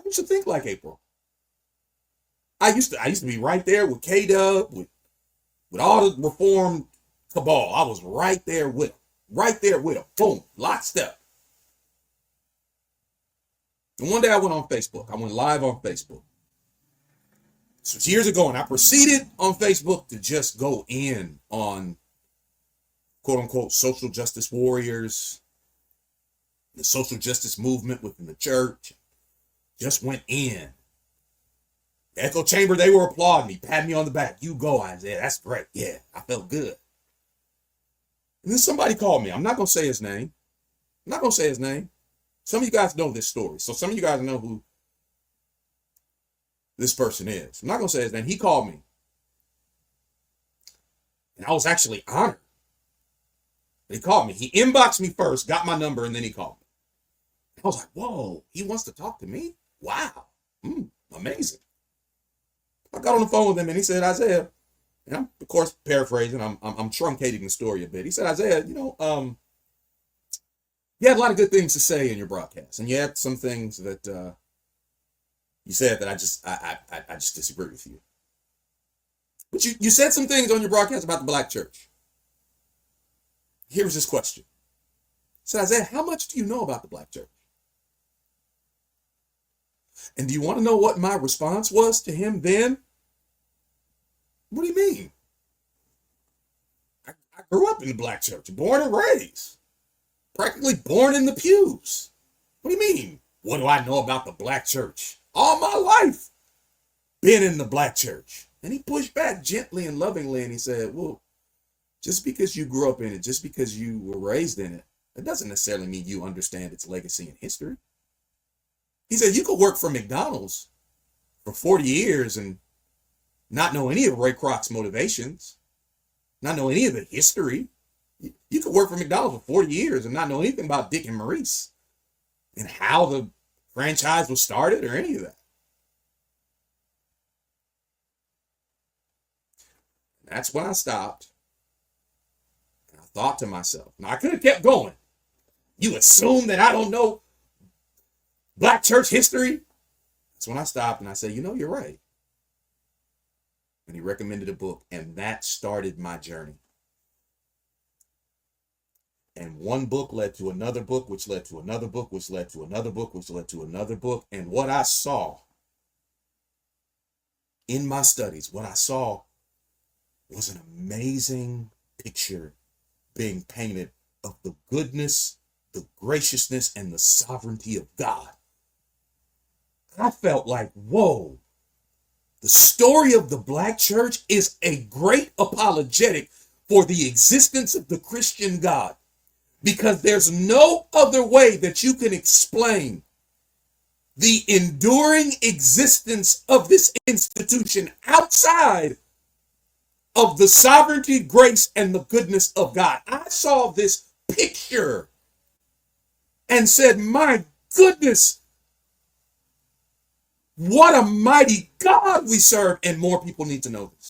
used to think like April. I used to be right there with K-Dub, with all the reform cabal. I was right there with them. Right there with them. Boom. Lockstep. And one day I went on Facebook. I went live on Facebook. This was years ago, and I proceeded on Facebook to just go in on quote unquote social justice warriors, the social justice movement within the church. Just went in. The echo chamber, they were applauding me, patting me on the back. You go, Isaiah. That's great. Yeah, I felt good. And then somebody called me. I'm not going to say his name. I'm not going to say his name. Some of you guys know this story. So some of you guys know who this person is. I'm not going to say his name. He called me. And I was actually honored. He called me. He inboxed me first, got my number, and then he called me. I was like, whoa, he wants to talk to me? Wow. Amazing. I got on the phone with him and he said, Isaiah, and I'm of course paraphrasing, I'm truncating the story a bit. He said, Isaiah, you had a lot of good things to say in your broadcast, and you had some things that you said that I just disagree with you. But you said some things on your broadcast about the black church. Here's his question. He said, Isaiah, how much do you know about the black church? And do you want to know what my response was to him then? What do you mean? I grew up in the black church, born and raised, practically born in the pews. What do you mean? What do I know about the black church? All my life, been in the black church. And he pushed back gently and lovingly, and he said, well, just because you grew up in it, just because you were raised in it, that doesn't necessarily mean you understand its legacy and history. He said, you could work for McDonald's for 40 years and not know any of Ray Kroc's motivations, not know any of the history. You could work for McDonald's for 40 years and not know anything about Dick and Maurice and how the franchise was started or any of that. And that's when I stopped. And I thought to myself, now I could have kept going. You assume that I don't know black church history? That's when I stopped and I said, you're right. And he recommended a book, and that started my journey. And one book led to another book, which led to another book, which led to another book, which led to another book. And what I saw in my studies, what I saw was an amazing picture being painted of the goodness, the graciousness, and the sovereignty of God. I felt like, whoa, the story of the black church is a great apologetic for the existence of the Christian God, because there's no other way that you can explain the enduring existence of this institution outside of the sovereignty, grace, and the goodness of God. I saw this picture and said, my goodness, what a mighty God we serve, and more people need to know this.